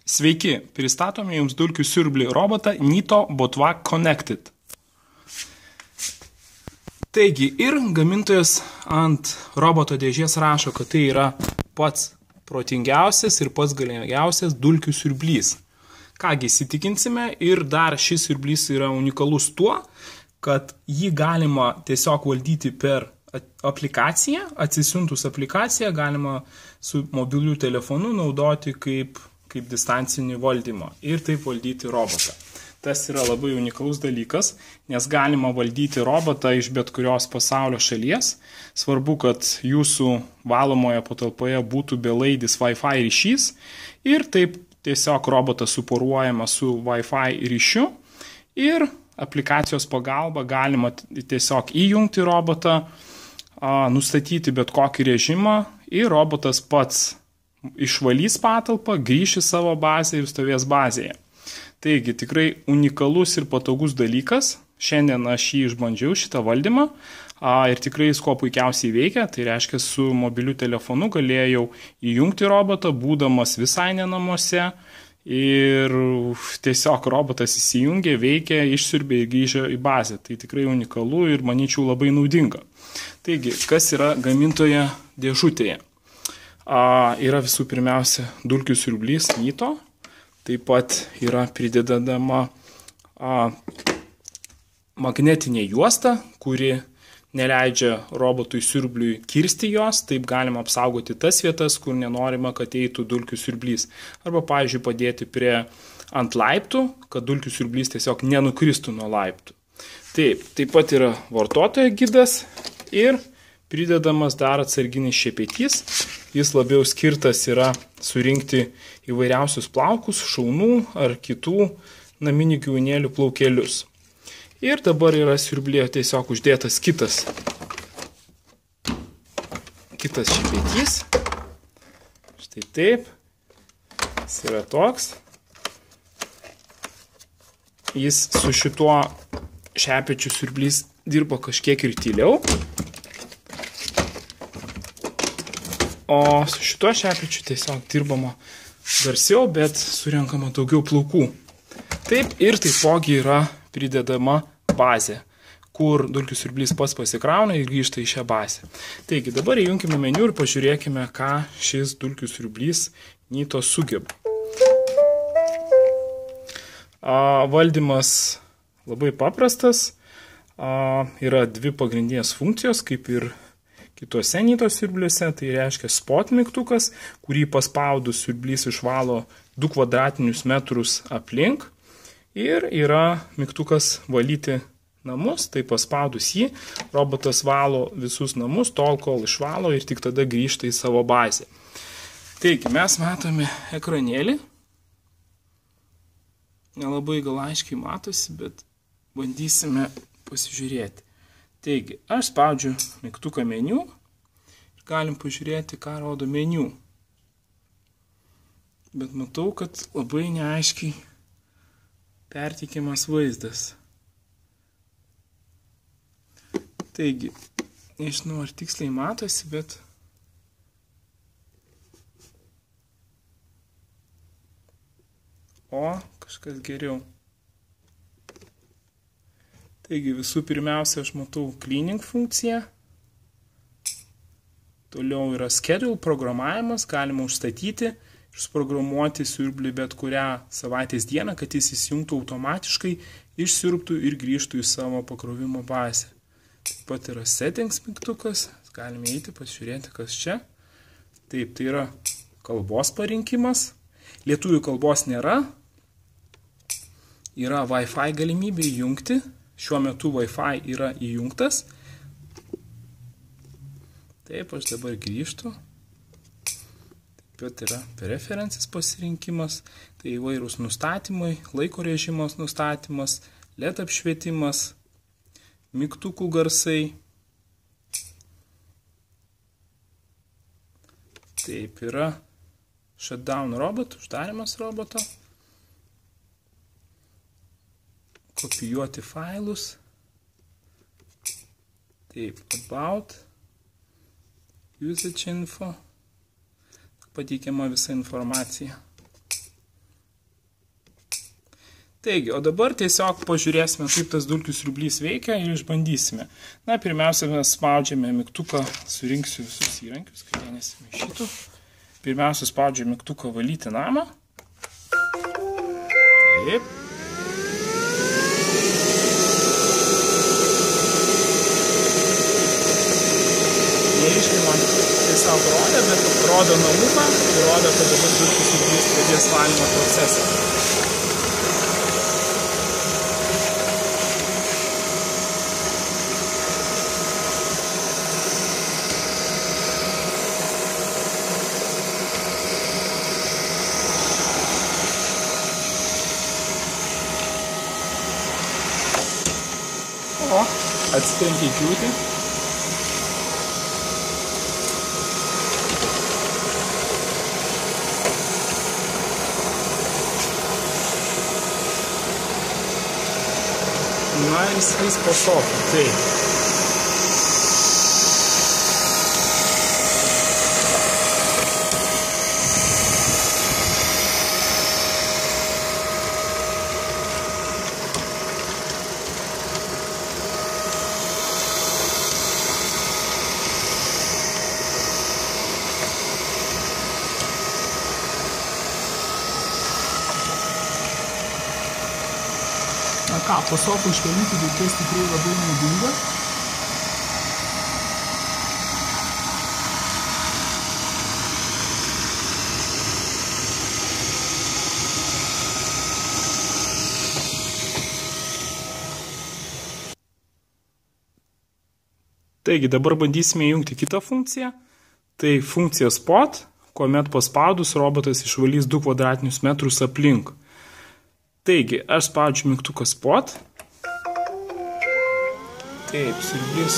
Sveiki, pristatome jums dulkių siurblį robotą Nito Botvac Connected. Taigi ir gamintojas ant roboto dėžės rašo, kad tai yra pats protingiausias ir pats galingiausias dulkių siurblys. Kągi įsitikinsime, ir dar šis siurblys yra unikalus tuo, kad jį galima tiesiog valdyti per aplikaciją, atsisiuntus aplikaciją galima su mobiliu telefonu naudoti kaip distancinį valdymą ir taip valdyti robotą. Tas yra labai unikalus dalykas, nes galima valdyti robotą iš bet kurios pasaulio šalies. Svarbu, kad jūsų valomoje patalpoje būtų belaidis Wi-Fi ryšys ir taip tiesiog robotas suporuojamas su Wi-Fi ryšiu ir aplikacijos pagalba galima tiesiog įjungti robotą, nustatyti bet kokį režimą ir robotas pats išvalys patalpą, grįš į savo bazę ir stovės bazėje. Taigi tikrai unikalus ir patogus dalykas. Šiandien aš jį išbandžiau, šitą valdymą, ir tikrai jis kuo puikiausiai veikia. Tai reiškia, su mobiliu telefonu galėjau įjungti robotą, būdamas visai ne namuose, ir tiesiog robotas įsijungė, veikė, išsiurbė ir grįžo į bazę. Tai tikrai unikalu ir manyčiau labai naudinga. Taigi, kas yra gamintoje dėžutėje? Yra visų pirmiausia dulkių siurblys Nito, taip pat yra pridedama magnetinė juosta, kuri neleidžia robotui siurbliui kirsti jos, taip galima apsaugoti tas vietas, kur nenorima, kad eitų dulkių siurblys. Arba, pavyzdžiui, padėti ant laiptų, kad dulkių siurblys tiesiog nenukristų nuo laiptų. Taip pat yra vartotojo gidas ir pridedamas dar atsarginis šepetys. Jis labiau skirtas yra surinkti įvairiausius plaukus, šaunų ar kitų naminių gyvūnėlių plaukelius. Ir dabar yra siurblėje tiesiog uždėtas kitas šepetys. Štai taip. Jis yra toks. Jis su šituo šepečiu siurblys dirba kažkiek ir tyliau. O su šituo šepečiu tiesiog dirbama garsiau, bet surenkama daugiau plaukų. Taip, ir taipogi yra pridedama bazė, kur dulkių siurblys pats pasikrauna ir grįžta į šią bazę. Taigi, dabar įjunkime meniu ir pažiūrėkime, ką šis dulkių siurblys Nito sugeba. Valdymas labai paprastas. Yra dvi pagrindinės funkcijos, kaip ir kitose Nito siurbliuose. Tai reiškia spot mygtukas, kurį paspaudus siurblys išvalo 2 kvadratinius metrus aplink. Ir yra mygtukas valyti namus, tai paspaudus jį, robotas valo visus namus, tol kol išvalo ir tik tada grįžta į savo bazę. Taigi, mes matome ekranėlį. Nelabai gal aiškiai matosi, bet bandysime pasižiūrėti. Taigi, aš spaudžiu mygtuką meniu ir galim pažiūrėti, ką rodo meniu. Bet matau, kad labai neaiškiai perteikiamas vaizdas. Taigi, nežinau, ar tiksliai matosi, bet kažkas geriau. Taigi visų pirmiausia, aš matau cleaning funkciją. Toliau yra schedule programavimas, galima užstatyti ir suprogramuoti siurblį bet kurią savaitės dieną, kad jis įsijungtų automatiškai, išsiurbtų ir grįžtų į savo pakrovimo bazę. Taip pat yra settings mygtukas, galime eiti, pasižiūrėti, kas čia. Taip, tai yra kalbos parinkimas. Lietuvių kalbos nėra. Yra Wi-Fi galimybė įjungti. Šiuo metu Wi-Fi yra įjungtas. Taip, aš dabar grįžtu. Taip pat yra preferences pasirinkimas. Tai įvairūs nustatymai, laiko režimos nustatymas, LED apšvietimas, mygtukų garsai. Taip, yra shutdown robot, uždarimas roboto. Kopijuoti failus. Taip, about, usage info. Pateikiama visa informacija. Taigi, o dabar tiesiog pažiūrėsime, kaip tas dulkių siurblys veikia ir išbandysime. Na, pirmiausia, mes spaudžiame mygtuką, surinksiu visus įrankius, kad jie nesimaišytų. Pirmiausia, spaudžiu mygtuką valyti namą. Taip. Neaiškiai man tiesiog rodo, bet rodo namuką ir rodo, kad dabar dulkių siurblys pradės valymo procesą. O, atsitrenkė į kliūtį. Na, jis pašoka. Taip. Na ką, pasofą išvalyti reikės tikrai labai naudinga. Taigi, dabar bandysime įjungti kitą funkciją. Tai funkcija spot, kuomet paspaudus robotas išvalys 2 kvadratinius metrus aplink. Taigi, aš spaudžiu mygtuką spot. Taip, siurblys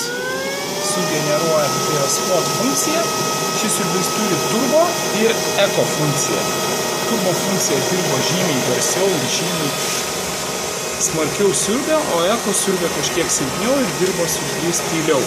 sugeneruoja, tai yra spot funkcija. Šis siurblys turi turbo ir eko funkciją. Turbo funkcija dirbo žymiai garsiau ir žymiai smarkiau siurbė, o eko siurbė kažkiek silpniau ir dirbo siurblys tyliau.